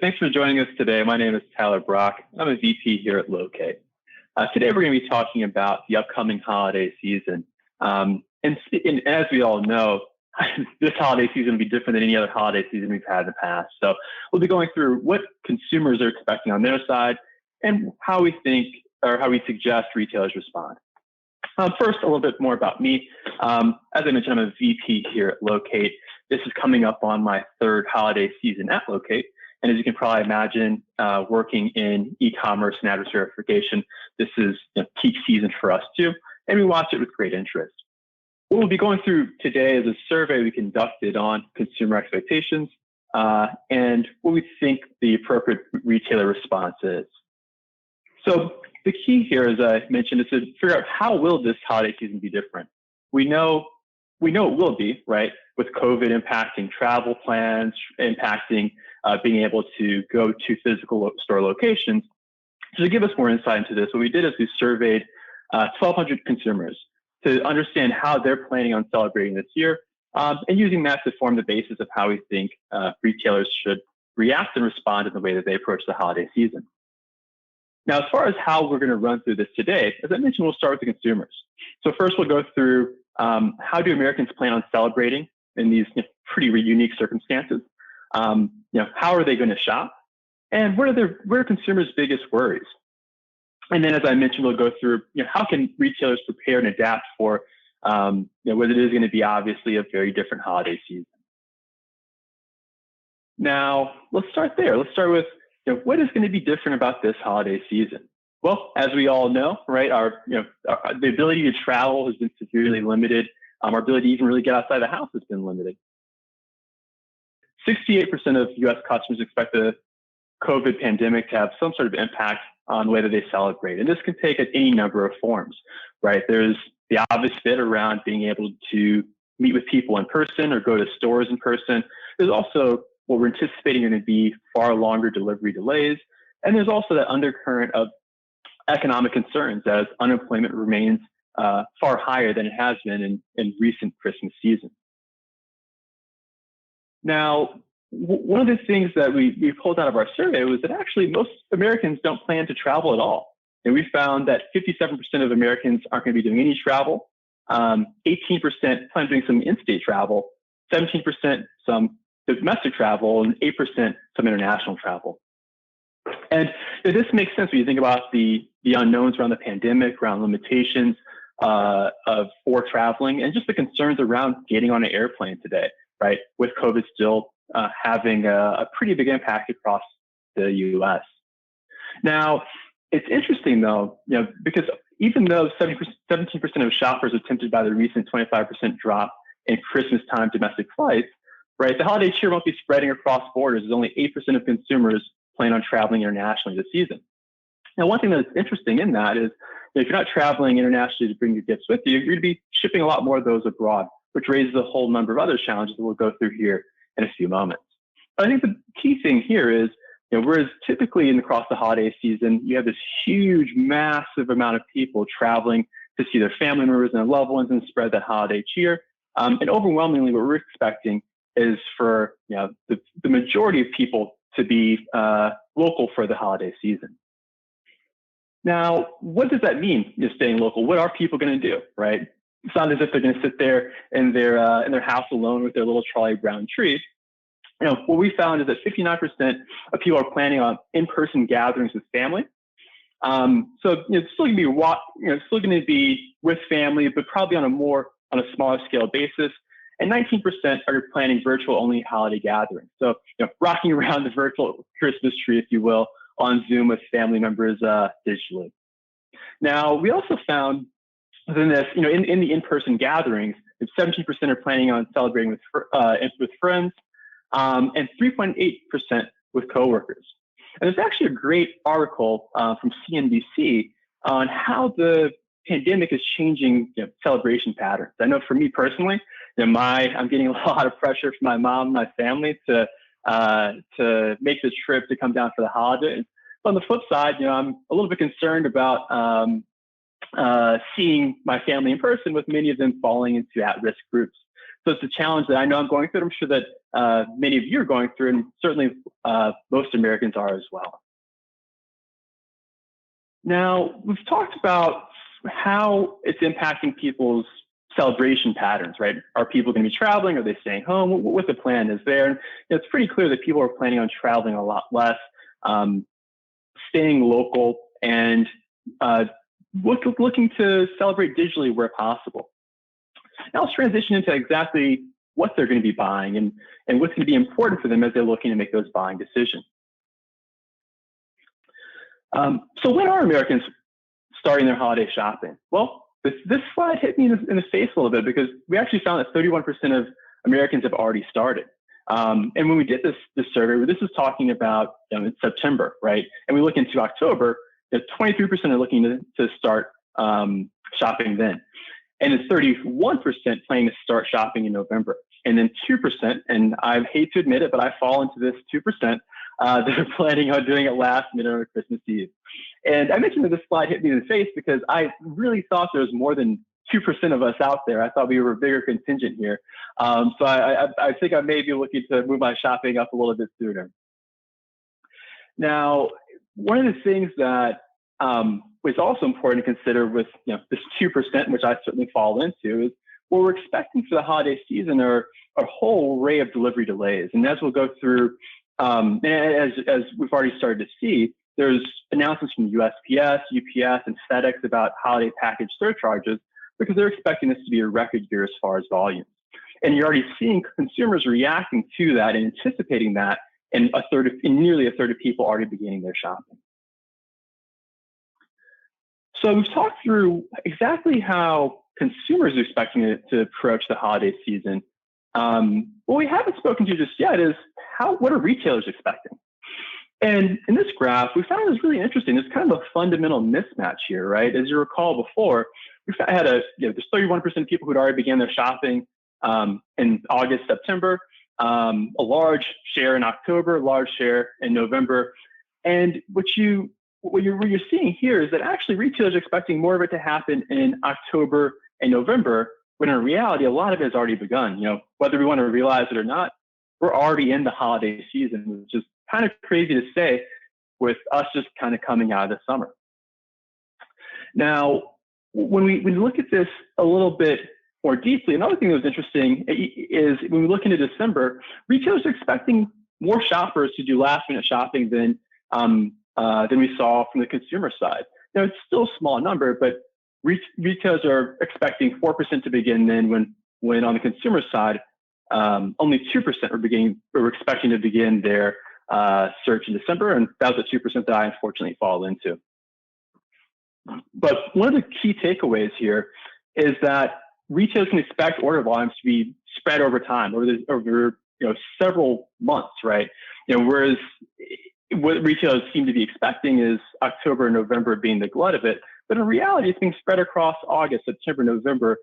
Thanks for joining us today. My name is Tyler Brock. I'm a VP here at Locate. Today we're going to be talking about the upcoming holiday season. And as we all know, this holiday season will be different than any other holiday season we've had in the past. So we'll be going through what consumers are expecting on their side and how we think or how we suggest retailers respond. First, a little bit more about me. As I mentioned, I'm a VP here at Locate. This is coming up on my third holiday season at Locate. And as you can probably imagine, working in e-commerce and address verification, this is peak season for us too, and we watch it with great interest. What we'll be going through today is a survey we conducted on consumer expectations and what we think the appropriate retailer response is. So the key here, as I mentioned, is to figure out how will this holiday season be different. We know it will be, right? With COVID impacting travel plans, impacting being able to go to physical store locations. So to give us more insight into this, what we did is we surveyed 1,200 consumers to understand how they're planning on celebrating this year, and using that to form the basis of how we think retailers should react and respond in the way that they approach the holiday season. Now, as far as how we're going to run through this today, as I mentioned, we'll start with the consumers. So first, we'll go through how do Americans plan on celebrating in these pretty unique circumstances? How are they going to shop? And what are consumers' biggest worries? And then, as I mentioned, we'll go through how can retailers prepare and adapt for what it is going to be obviously a very different holiday season. Now, let's start there. Let's start with what is going to be different about this holiday season? Well, as we all know, right, the ability to travel has been severely limited. Our ability to even really get outside the house has been limited. 68% of U.S. customers expect the COVID pandemic to have some sort of impact on the way that they celebrate. And this can take any number of forms, right? There's the obvious fit around being able to meet with people in person or go to stores in person. There's also what we're anticipating are going to be far longer delivery delays. And there's also that undercurrent of economic concerns as unemployment remains far higher than it has been in recent Christmas season. Now, one of the things that we pulled out of our survey was that actually most Americans don't plan to travel at all. And we found that 57% of Americans aren't going to be doing any travel, 18% plan on doing some in-state travel, 17% some domestic travel, and 8% some international travel. And this makes sense when you think about the unknowns around the pandemic, around limitations for traveling, and just the concerns around getting on an airplane today, right? With COVID still having a pretty big impact across the U.S. Now, it's interesting though, because even though 17% of shoppers are tempted by the recent 25% drop in Christmas time domestic flights, right, the holiday cheer won't be spreading across borders, as only 8% of consumers plan on traveling internationally this season. Now, one thing that's interesting in that is if you're not traveling internationally to bring your gifts with you, you're going to be shipping a lot more of those abroad, which raises a whole number of other challenges that we'll go through here in a few moments. But I think the key thing here is, whereas typically across the holiday season, you have this huge, massive amount of people traveling to see their family members and their loved ones and spread that holiday cheer. And overwhelmingly, what we're expecting is for the majority of people to be local for the holiday season. Now, what does that mean, staying local? What are people going to do, right? It's not as if they're going to sit there in their house alone with their little Charlie Brown tree. What we found is that 59% of people are planning on in-person gatherings with family. So it's still going to be with family, but probably on a smaller scale basis. And 19% are planning virtual-only holiday gatherings. So rocking around the virtual Christmas tree, if you will, on Zoom with family members digitally. Now, we also found within this, in the in-person gatherings, 17% are planning on celebrating with friends, and 3.8% with coworkers. And there's actually a great article from CNBC on how the pandemic is changing celebration patterns. I know for me personally, I'm getting a lot of pressure from my mom and my family to make the trip to come down for the holidays. But on the flip side, I'm a little bit concerned about seeing my family in person, with many of them falling into at-risk groups. So it's a challenge that I know I'm going through. I'm sure that many of you are going through, and certainly most Americans are as well. Now, we've talked about how it's impacting people's celebration patterns, right? Are people going to be traveling? Are they staying home? What the plan is there? And it's pretty clear that people are planning on traveling a lot less, staying local, and looking to celebrate digitally where possible. Now let's transition into exactly what they're going to be buying and what's going to be important for them as they're looking to make those buying decisions. So when are Americans starting their holiday shopping? Well, this slide hit me in the face a little bit because we actually found that 31% of Americans have already started. And when we did this survey, this is talking about in September, right? And we look into October, 23% are looking to start shopping then. And it's 31% planning to start shopping in November. And then 2%, and I hate to admit it, but I fall into this 2%, that are planning on doing it last minute on Christmas Eve. And I mentioned that this slide hit me in the face because I really thought there was more than 2% of us out there. I thought we were a bigger contingent here. So I think I may be looking to move my shopping up a little bit sooner. Now, one of the things that was also important to consider with this 2%, which I certainly fall into, is what we're expecting for the holiday season are a whole array of delivery delays. And as we'll go through, as we've already started to see, there's announcements from USPS, UPS, and FedEx about holiday package surcharges because they're expecting this to be a record year as far as volumes. And you're already seeing consumers reacting to that and anticipating that, and nearly a third of people already beginning their shopping. So we've talked through exactly how consumers are expecting it to approach the holiday season. What we haven't spoken to just yet is what are retailers expecting? And in this graph, we found it was really interesting. There's kind of a fundamental mismatch here, right? As you recall before, we had there's 31% of people who'd already began their shopping in August, September, a large share in October, a large share in November. And what you're seeing here is that actually retailers are expecting more of it to happen in October and November, when in reality, a lot of it has already begun. Whether we want to realize it or not, we're already in the holiday season, which is kind of crazy to say with us just kind of coming out of the summer. Now, when we look at this a little bit more deeply, another thing that was interesting is when we look into December, retailers are expecting more shoppers to do last minute shopping than we saw from the consumer side. Now, it's still a small number, but retailers are expecting 4% to begin then when on the consumer side, only 2% were expecting to begin their search in December, and that was the 2% that I unfortunately fall into. But one of the key takeaways here is that retailers can expect order volumes to be spread over time, over several months, right? Whereas what retailers seem to be expecting is October and November being the glut of it, but in reality, it's being spread across August, September, November,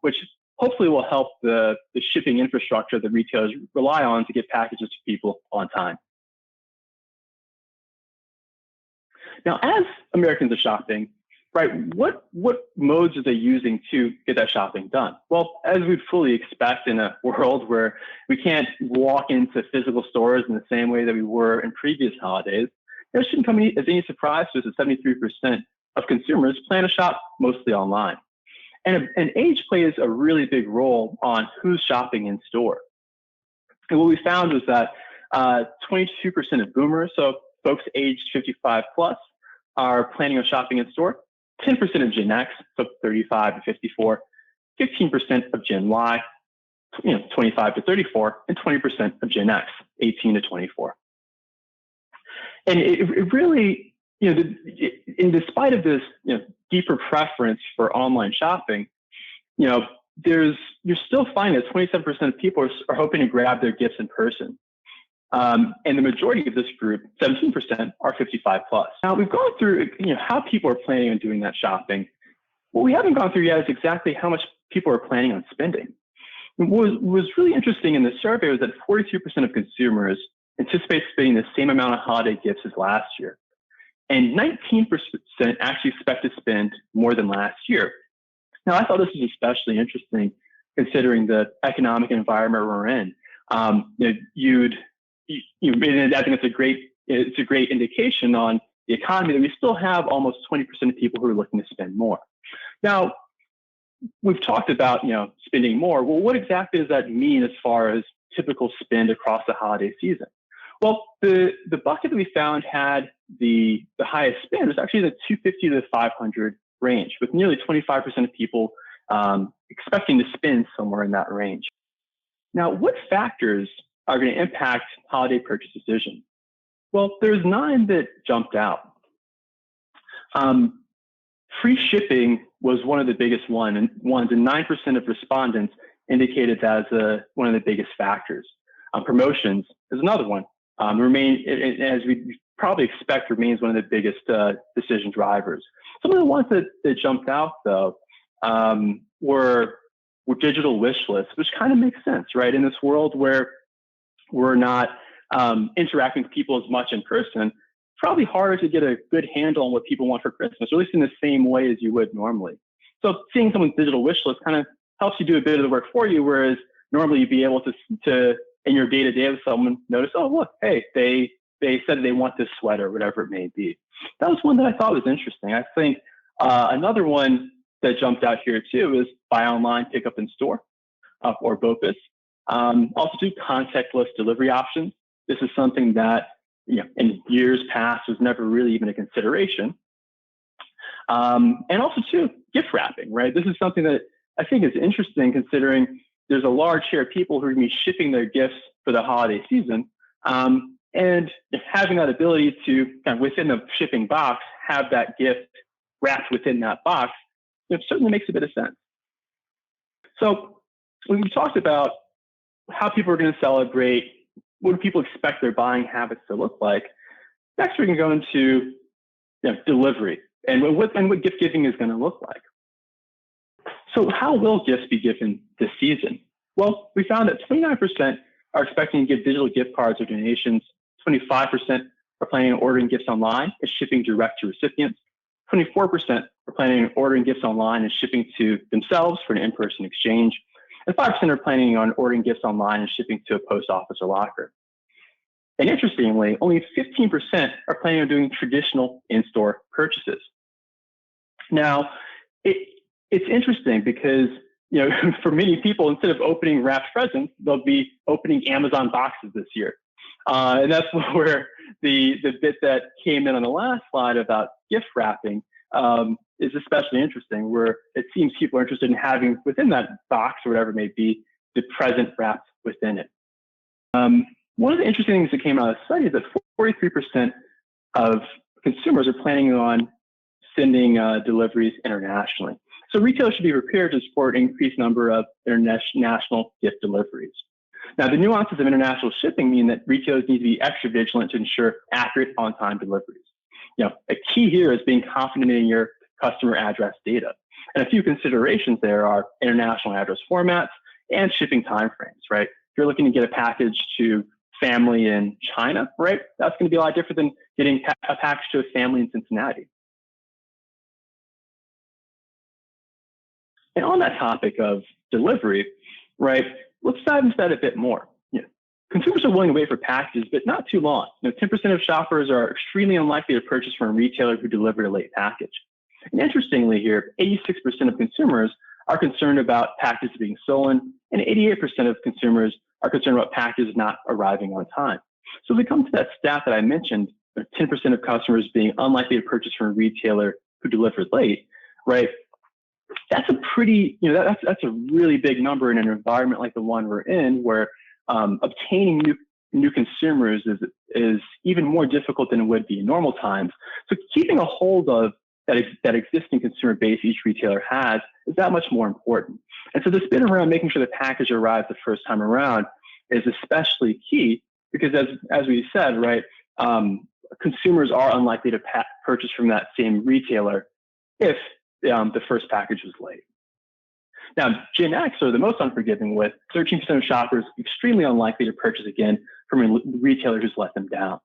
which hopefully will help the shipping infrastructure that retailers rely on to get packages to people on time. Now, as Americans are shopping, right, what modes are they using to get that shopping done? Well, as we'd fully expect in a world where we can't walk into physical stores in the same way that we were in previous holidays, it shouldn't come as any surprise to us that 73% of consumers plan to shop mostly online. And age plays a really big role on who's shopping in store. And what we found was that 22% of boomers, so folks aged 55 plus, are planning on shopping in store. 10% of Gen X, so 35 to 54, 15% of Gen Y, 25 to 34, and 20% of Gen X, 18 to 24. And it really, in despite of this, deeper preference for online shopping, you're still finding that 27% of people are hoping to grab their gifts in person. And the majority of this group, 17%, are 55 plus. Now, we've gone through how people are planning on doing that shopping. What we haven't gone through yet is exactly how much people are planning on spending. What was really interesting in the survey was that 42% of consumers anticipate spending the same amount of holiday gifts as last year. And 19% actually expect to spend more than last year. Now, I thought this was especially interesting considering the economic environment we're in. And I think it's a great indication on the economy that we still have almost 20% of people who are looking to spend more. Now, we've talked about, spending more. Well, what exactly does that mean as far as typical spend across the holiday season? Well, the bucket that we found had the highest spend was actually the 250 to 500 range, with nearly 25% of people expecting to spend somewhere in that range. Now, what factors are going to impact holiday purchase decisions? Well, there's 9 that jumped out. Free shipping was one of the biggest ones, and 9% of respondents indicated that as one of the biggest factors. Promotions is another one. As we probably expect, remains one of the biggest decision drivers. Some of the ones that jumped out, though, were digital wish lists, which kind of makes sense, right? In this world where we're not interacting with people as much in person, it's probably harder to get a good handle on what people want for Christmas, or at least in the same way as you would normally. So seeing someone's digital wish list kind of helps you do a bit of the work for you, whereas normally you'd be able to in your day-to-day with someone, notice, oh, look, hey, they said they want this sweater, whatever it may be. That was one that I thought was interesting. I think another one that jumped out here too is buy online, pick up in store, or BOPUS. Also do contactless delivery options. This is something that in years past was never really even a consideration. And also too, gift wrapping, right? This is something that I think is interesting, considering there's a large share of people who are going to be shipping their gifts for the holiday season. And having that ability to kind of within the shipping box, have that gift wrapped within that box, certainly makes a bit of sense. So when we talked about how people are going to celebrate, what do people expect their buying habits to look like, next we're going to go into delivery and what gift giving is going to look like. So how will gifts be given this season? Well, we found that 29% are expecting to give digital gift cards or donations. 25% are planning on ordering gifts online and shipping direct to recipients. 24% are planning on ordering gifts online and shipping to themselves for an in-person exchange. And 5% are planning on ordering gifts online and shipping to a post office or locker. And interestingly, only 15% are planning on doing traditional in-store purchases. Now, it's interesting because, for many people, instead of opening wrapped presents, they'll be opening Amazon boxes this year. And that's where the bit that came in on the last slide about gift wrapping is especially interesting, where it seems people are interested in having within that box or whatever it may be, the present wrapped within it. One of the interesting things that came out of the study is that 43% of consumers are planning on sending deliveries internationally. So retailers should be prepared to support an increased number of international gift deliveries. Now, the nuances of international shipping mean that retailers need to be extra vigilant to ensure accurate on-time deliveries. A key here is being confident in your customer address data. And a few considerations there are international address formats and shipping timeframes, right? If you're looking to get a package to family in China, right, that's going to be a lot different than getting a package to a family in Cincinnati. And on that topic of delivery, right, let's dive into that a bit more. Consumers are willing to wait for packages, but not too long. 10% of shoppers are extremely unlikely to purchase from a retailer who delivered a late package. And interestingly here, 86% of consumers are concerned about packages being stolen, and 88% of consumers are concerned about packages not arriving on time. So if we come to that stat that I mentioned, 10% of customers being unlikely to purchase from a retailer who delivered late, right? That's a pretty, that's a really big number in an environment like the one we're in, where obtaining new consumers is even more difficult than it would be in normal times. So keeping a hold of that existing consumer base each retailer has is that much more important. And so this bit around making sure the package arrives the first time around is especially key, because as we said, right, consumers are unlikely to purchase from that same retailer if the first package was late. Now, Gen X are the most unforgiving, with 13% of shoppers extremely unlikely to purchase again from a retailer who's let them down.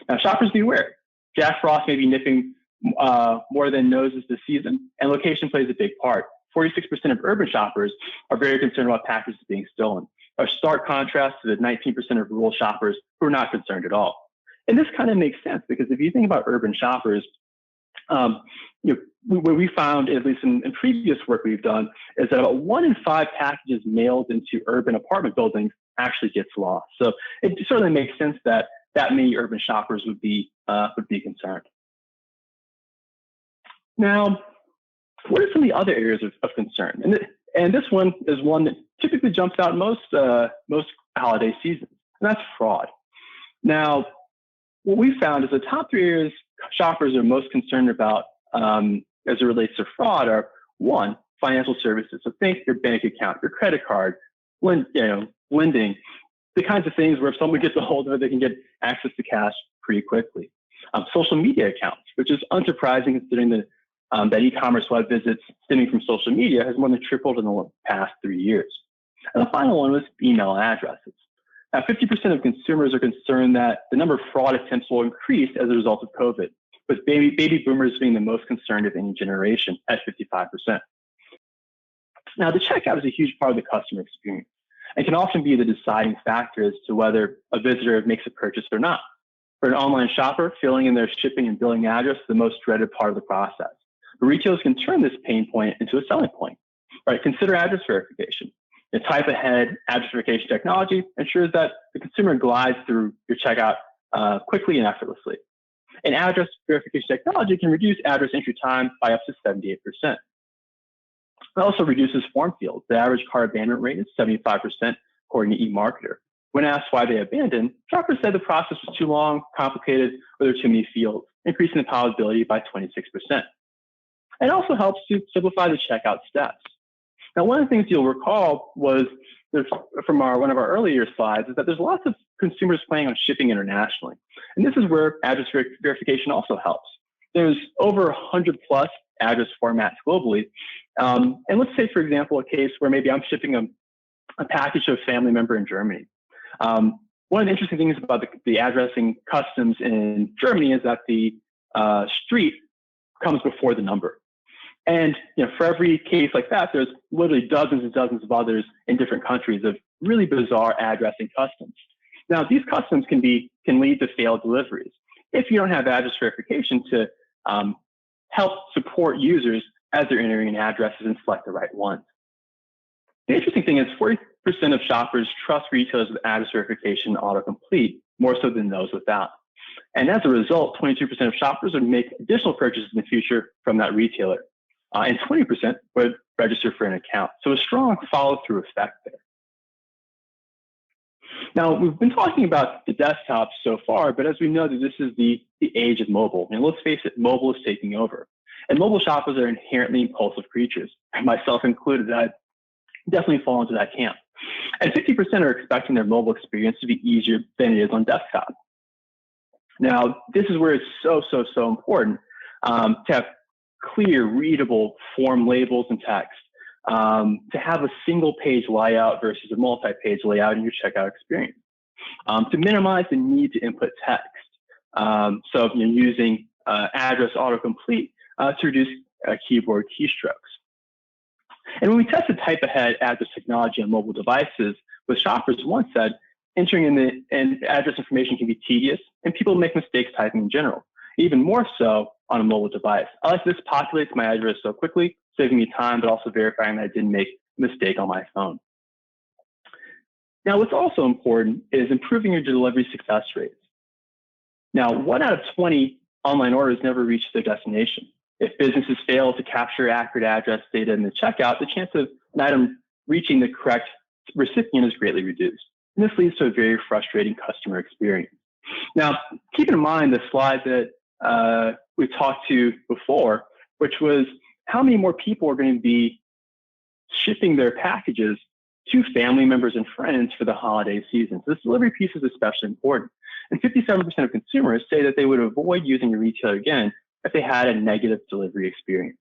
Now, shoppers beware. Jack Frost may be nipping more than noses this season, and location plays a big part. 46% of urban shoppers are very concerned about packages being stolen. A stark contrast to the 19% of rural shoppers who are not concerned at all. And this kind of makes sense because if you think about urban shoppers, what we found, at least in previous work we've done, is that about 1 in 5 packages mailed into urban apartment buildings actually gets lost. So it certainly makes sense that many urban shoppers would be concerned. Now, what are some of the other areas of concern? And this one is one that typically jumps out most holiday seasons, and that's fraud. Now, what we found is the top 3 areas shoppers are most concerned about as it relates to fraud are, 1, financial services. So think your bank account, your credit card, lending, the kinds of things where if someone gets a hold of it, they can get access to cash pretty quickly. Social media accounts, which is unsurprising considering that e-commerce web visits stemming from social media has more than tripled in the past 3 years. And the final one was email addresses. Now, 50% of consumers are concerned that the number of fraud attempts will increase as a result of COVID, with baby boomers being the most concerned of any generation at 55%. Now, the checkout is a huge part of the customer experience and can often be the deciding factor as to whether a visitor makes a purchase or not. For an online shopper, filling in their shipping and billing address is the most dreaded part of the process. But retailers can turn this pain point into a selling point. Right? Consider address verification. The type ahead address verification technology ensures that the consumer glides through your checkout quickly and effortlessly. And address verification technology can reduce address entry time by up to 78%. It also reduces form fields. The average cart abandonment rate is 75%, according to eMarketer. When asked why they abandoned, shoppers said the process was too long, complicated, or there were too many fields, increasing the palatability by 26%. It also helps to simplify the checkout steps. Now, one of the things you'll recall was from one of our earlier slides is that there's lots of consumers planning on shipping internationally. And this is where address verification also helps. There's over 100 plus address formats globally. And let's say, for example, a case where maybe I'm shipping a package to a family member in Germany. One of the interesting things about the addressing customs in Germany is that the street comes before the number. And for every case like that, there's literally dozens and dozens of others in different countries of really bizarre addressing customs. Now, these customs can lead to failed deliveries if you don't have address verification to help support users as they're entering in addresses and select the right ones. The interesting thing is 40% of shoppers trust retailers with address verification autocomplete more so than those without. And as a result, 22% of shoppers would make additional purchases in the future from that retailer. And 20% would register for an account. So a strong follow-through effect there. Now, we've been talking about the desktop so far, but as we know that this is the age of mobile. And let's face it, mobile is taking over. And mobile shoppers are inherently impulsive creatures, myself included. I definitely fall into that camp. And 50% are expecting their mobile experience to be easier than it is on desktop. Now, this is where it's so important to have clear, readable form labels and text, to have a single page layout versus a multi-page layout in your checkout experience, to minimize the need to input text. So you're using address autocomplete to reduce keyboard keystrokes. And when we tested type ahead address technology on mobile devices, with shoppers once said, entering in address information can be tedious and people make mistakes typing in general, even more so on a mobile device. I like this populates my address so quickly, saving me time, but also verifying that I didn't make a mistake on my phone. Now, what's also important is improving your delivery success rates. Now, 1 out of 20 online orders never reach their destination. If businesses fail to capture accurate address data in the checkout, the chance of an item reaching the correct recipient is greatly reduced. And this leads to a very frustrating customer experience. Now, keep in mind the slide that we talked to before, which was how many more people are going to be shipping their packages to family members and friends for the holiday season. So this delivery piece is especially important. And 57% of consumers say that they would avoid using a retailer again if they had a negative delivery experience.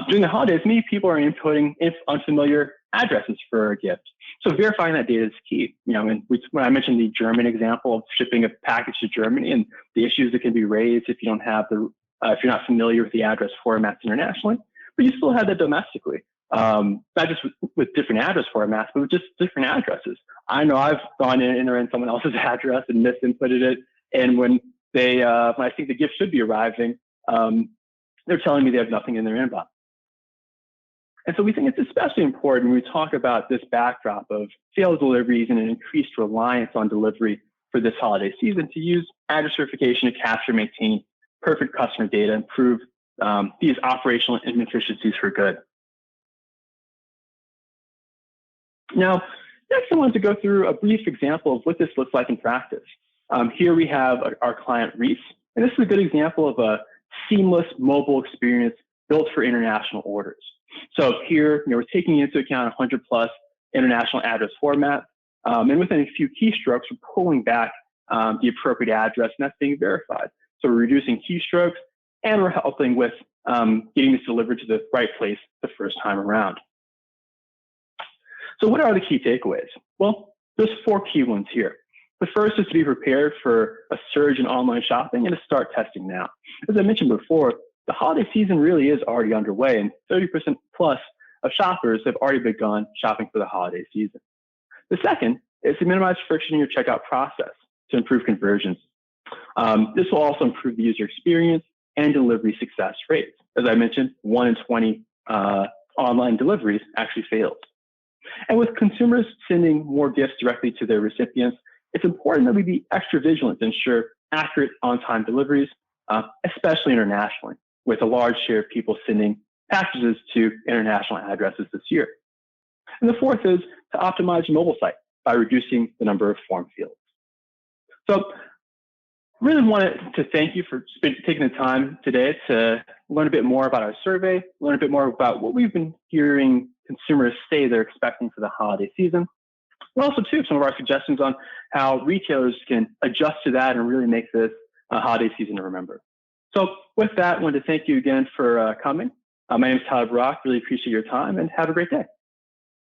During the holidays, many people are inputting unfamiliar addresses for a gift. So verifying that data is key. When I mentioned the German example of shipping a package to Germany and the issues that can be raised if you don't have if you're not familiar with the address formats internationally, but you still have that domestically. not just with different address formats, but with just different addresses. I know I've gone in and entered in someone else's address and misinputted it. And when when I think the gift should be arriving, they're telling me they have nothing in their inbox. And so we think it's especially important when we talk about this backdrop of failed deliveries and an increased reliance on delivery for this holiday season to use address verification to capture and maintain perfect customer data and improve these operational inefficiencies for good. Now, next I wanted to go through a brief example of what this looks like in practice. Here we have our client Reese, and this is a good example of a seamless mobile experience built for international orders. So here, we're taking into account 100 plus international address formats, and within a few keystrokes, we're pulling back the appropriate address, and that's being verified. So we're reducing keystrokes, and we're helping with getting this delivered to the right place the first time around. So what are the key takeaways? Well, there's 4 key ones here. The first is to be prepared for a surge in online shopping and to start testing now. As I mentioned before, the holiday season really is already underway, and 30% plus of shoppers have already begun shopping for the holiday season. The second is to minimize friction in your checkout process to improve conversions. This will also improve the user experience and delivery success rates. As I mentioned, 1 in 20 online deliveries actually fails. And with consumers sending more gifts directly to their recipients, it's important that we be extra vigilant to ensure accurate on-time deliveries, especially internationally, with a large share of people sending packages to international addresses this year. And the fourth is to optimize your mobile site by reducing the number of form fields. So really wanted to thank you for taking the time today to learn a bit more about our survey, learn a bit more about what we've been hearing consumers say they're expecting for the holiday season. And also, too, some of our suggestions on how retailers can adjust to that and really make this a holiday season to remember. So with that, I wanted to thank you again for coming. My name is Tyler Brock. Really appreciate your time and have a great day.